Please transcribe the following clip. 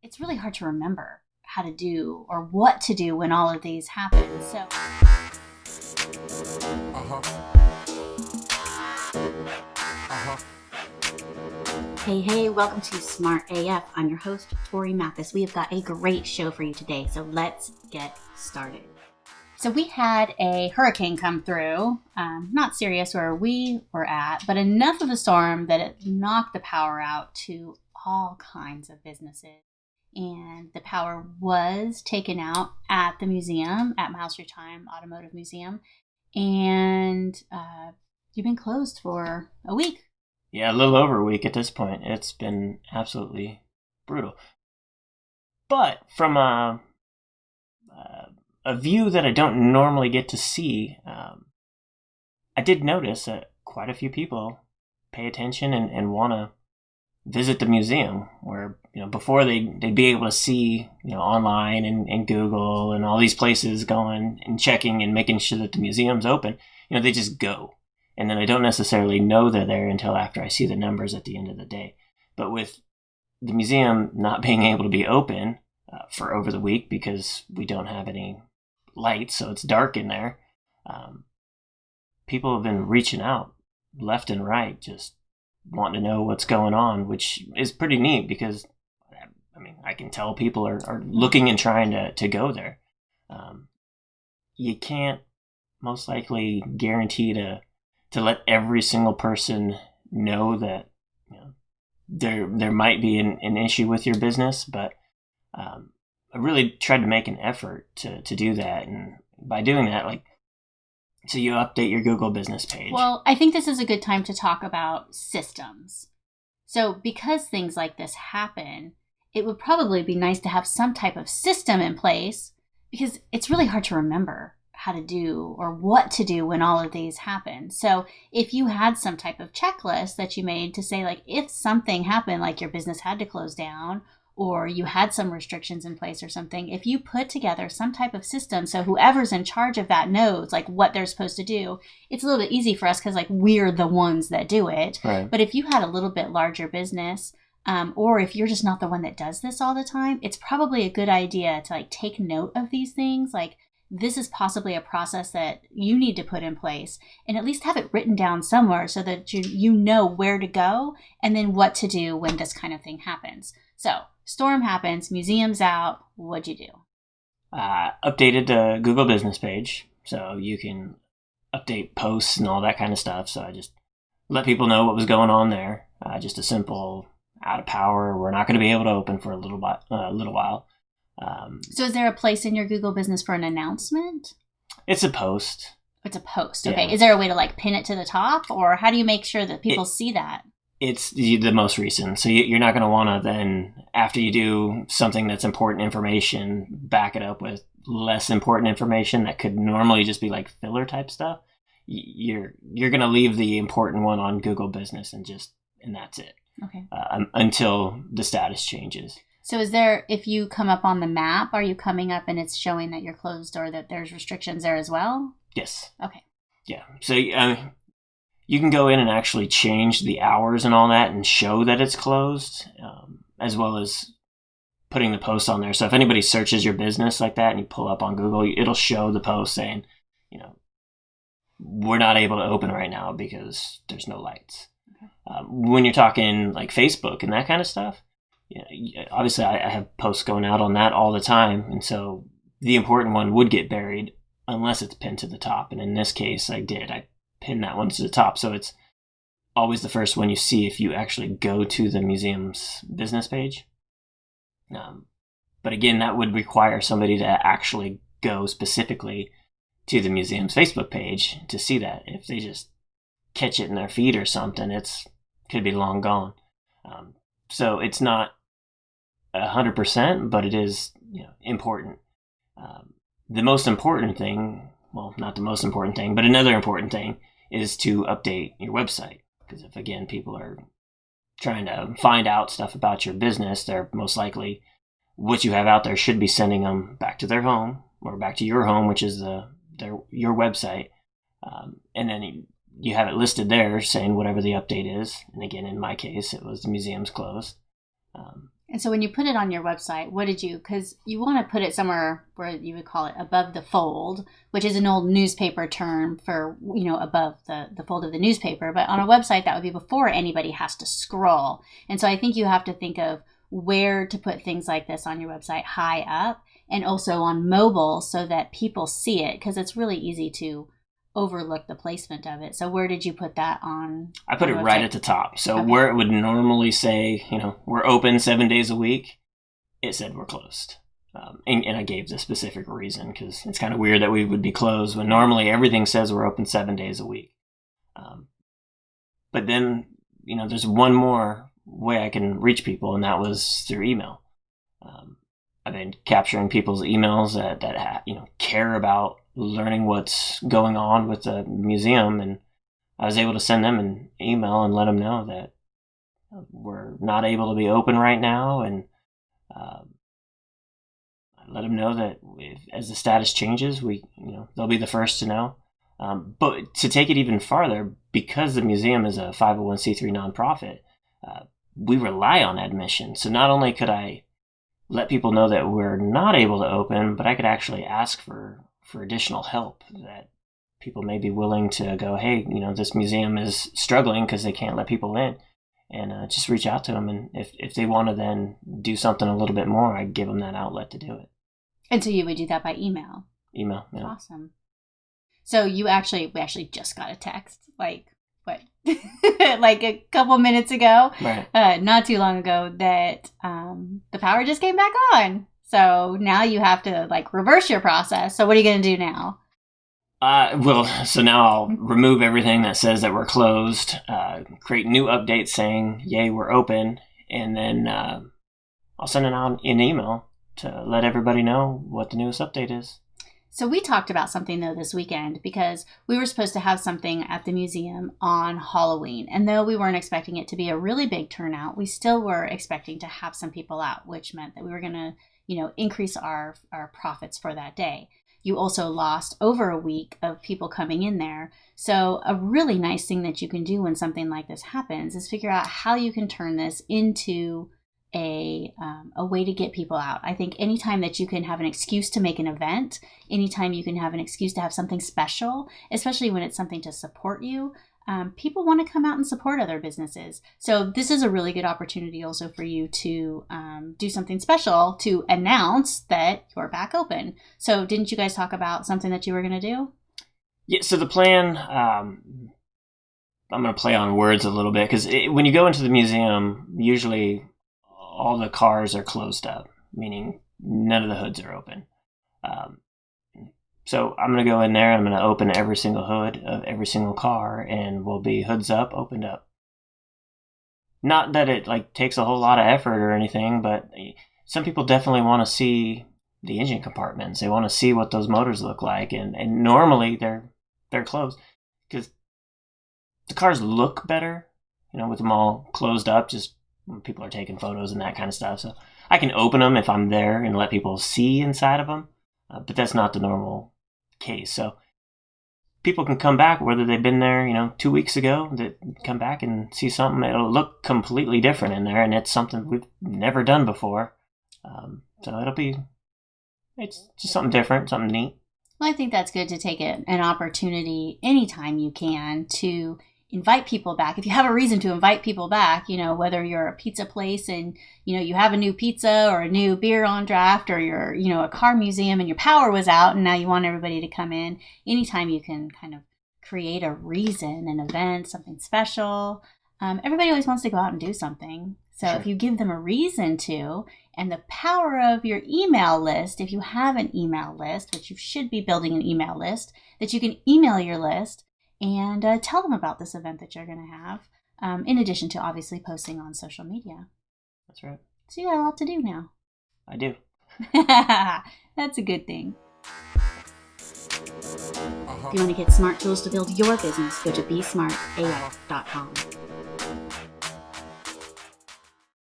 it's really hard to remember how to do or what to do when all of these happen. So, hey, welcome to Smart AF. I'm your host, Torie Mathis. We have got a great show for you today, so let's get started. So we had a hurricane come through, not serious where we were at, but enough of a storm that it knocked the power out to all kinds of businesses. And the power was taken out at the museum, at Miles Through Time Automotive Museum. And you've been closed for a week. Yeah, a little over a week at this point. It's been absolutely brutal. But from a view that I don't normally get to see, I did notice that quite a few people pay attention and want to visit the museum, where before they'd be able to see online and Google and all these places going and checking and making sure that the museum's open. They just go, and then I don't necessarily know they're there until after I see the numbers at the end of the day. But with the museum not being able to be open for over the week because we don't have any lights, so it's dark in there, people have been reaching out left and right, just wanting to know what's going on, which is pretty neat because I can tell people are looking and trying to go there. You can't most likely guarantee to let every single person know that there might be an issue with your business, but I really tried to make an effort to do that. And by doing that, so you update your Google business page. Well, I think this is a good time to talk about systems. So because things like this happen, it would probably be nice to have some type of system in place, because it's really hard to remember how to do or what to do when all of these happen. So if you had some type of checklist that you made to say, if something happened, like your business had to close down, or you had some restrictions in place or something, if you put together some type of system so whoever's in charge of that knows what they're supposed to do, it's a little bit easy for us because we're the ones that do it. Right. But if you had a little bit larger business, or if you're just not the one that does this all the time, it's probably a good idea to take note of these things. This is possibly a process that you need to put in place, and at least have it written down somewhere so that you know where to go and then what to do when this kind of thing happens. So storm happens, museum's out, what'd you do? Updated the Google business page so you can update posts and all that kind of stuff. So I just let people know what was going on there. Just a simple out of power. We're not going to be able to open for a little while. So is there a place in your Google business for an announcement? It's a post. It's a post. Okay. Yeah. Is there a way to pin it to the top, or how do you make sure that people see that? It's the most recent. So you're not going to want to then, after you do something that's important information, back it up with less important information that could normally just be filler type stuff. You're going to leave the important one on Google Business and that's it. Okay. Until the status changes. So if you come up on the map, are you coming up and it's showing that you're closed or that there's restrictions there as well? Yes. Okay. Yeah. So you can go in and actually change the hours and all that and show that it's closed, as well as putting the post on there. So if anybody searches your business like that and you pull up on Google, it'll show the post saying, we're not able to open right now because there's no lights. Okay. When you're talking Facebook and that kind of stuff, obviously I have posts going out on that all the time. And so the important one would get buried unless it's pinned to the top. And in this case, I pinned that one to the top. So it's always the first one you see if you actually go to the museum's business page. But again, that would require somebody to actually go specifically to the museum's Facebook page to see that. If they just catch it in their feed or something, could be long gone. So it's not 100%, but it is important. The most important thing, well, not the most important thing, but another important thing is to update your website. Because if, again, people are trying to find out stuff about your business, they're most likely, what you have out there should be sending them back to their home or back to your home, which is your website. And then you have it listed there saying whatever the update is. And again, in my case, it was the museum's closed. And so when you put it on your website, because you want to put it somewhere where you would call it above the fold, which is an old newspaper term for, above the fold of the newspaper. But on a website, that would be before anybody has to scroll. And so I think you have to think of where to put things like this on your website high up and also on mobile so that people see it, because it's really easy to overlook the placement of it. So where did you put that on? I put it right at the top. So where it would normally say, we're open 7 days a week, it said we're closed. And I gave the specific reason because it's kind of weird that we would be closed when normally everything says we're open 7 days a week. But then, there's one more way I can reach people, and that was through email. I've been capturing people's emails that care about learning what's going on with the museum, and I was able to send them an email and let them know that we're not able to be open right now, and I let them know that as the status changes, they'll be the first to know. But to take it even farther, because the museum is a 501c3 nonprofit, we rely on admission. So not only could I let people know that we're not able to open, but I could actually ask for additional help, that people may be willing to go, hey, this museum is struggling because they can't let people in, and just reach out to them. And if they want to then do something a little bit more, I give them that outlet to do it. And so you would do that by email? Email, yeah. Awesome. So we actually just got a text, like a couple minutes ago, right. Not too long ago, that the power just came back on. So now you have to reverse your process. So what are you going to do now? So now I'll remove everything that says that we're closed, create new updates saying, yay, we're open. And then I'll send it out in email to let everybody know what the newest update is. So we talked about something, though, this weekend, because we were supposed to have something at the museum on Halloween. And though we weren't expecting it to be a really big turnout, we still were expecting to have some people out, which meant that we were going to, increase our profits for that day. You also lost over a week of people coming in there. So a really nice thing that you can do when something like this happens is figure out how you can turn this into a way to get people out. I think anytime that you can have an excuse to make an event, anytime you can have an excuse to have something special, especially when it's something to support you, people want to come out and support other businesses. So this is a really good opportunity also for you to do something special to announce that you're back open. So didn't you guys talk about something that you were going to do? Yeah, so the plan, I'm going to play on words a little bit, because when you go into the museum, usually all the cars are closed up, meaning none of the hoods are open. So I'm going to go in there, I'm going to open every single hood of every single car, and we'll be hoods up, opened up. Not that it takes a whole lot of effort or anything, but some people definitely want to see the engine compartments. They want to see what those motors look like, and normally they're closed, because the cars look better, with them all closed up, just when people are taking photos and that kind of stuff. So I can open them if I'm there and let people see inside of them, but that's not the normal case. So people can come back, whether they've been there, 2 weeks ago, that come back and see something. It'll look completely different in there, and it's something we've never done before. So it's just something different, something neat. Well, I think that's good to take an opportunity anytime you can to invite people back. If you have a reason to invite people back, whether you're a pizza place and, you have a new pizza or a new beer on draft, or you're, a car museum and your power was out and now you want everybody to come in, anytime you can kind of create a reason, an event, something special. Everybody always wants to go out and do something. So Sure. If you give them a reason to, and the power of your email list, if you have an email list, which you should be building an email list, that you can email your list and tell them about this event that you're going to have, in addition to obviously posting on social media. That's right. So you got a lot to do now. I do. That's a good thing. If you want to get smart tools to build your business, go to besmartaf.com.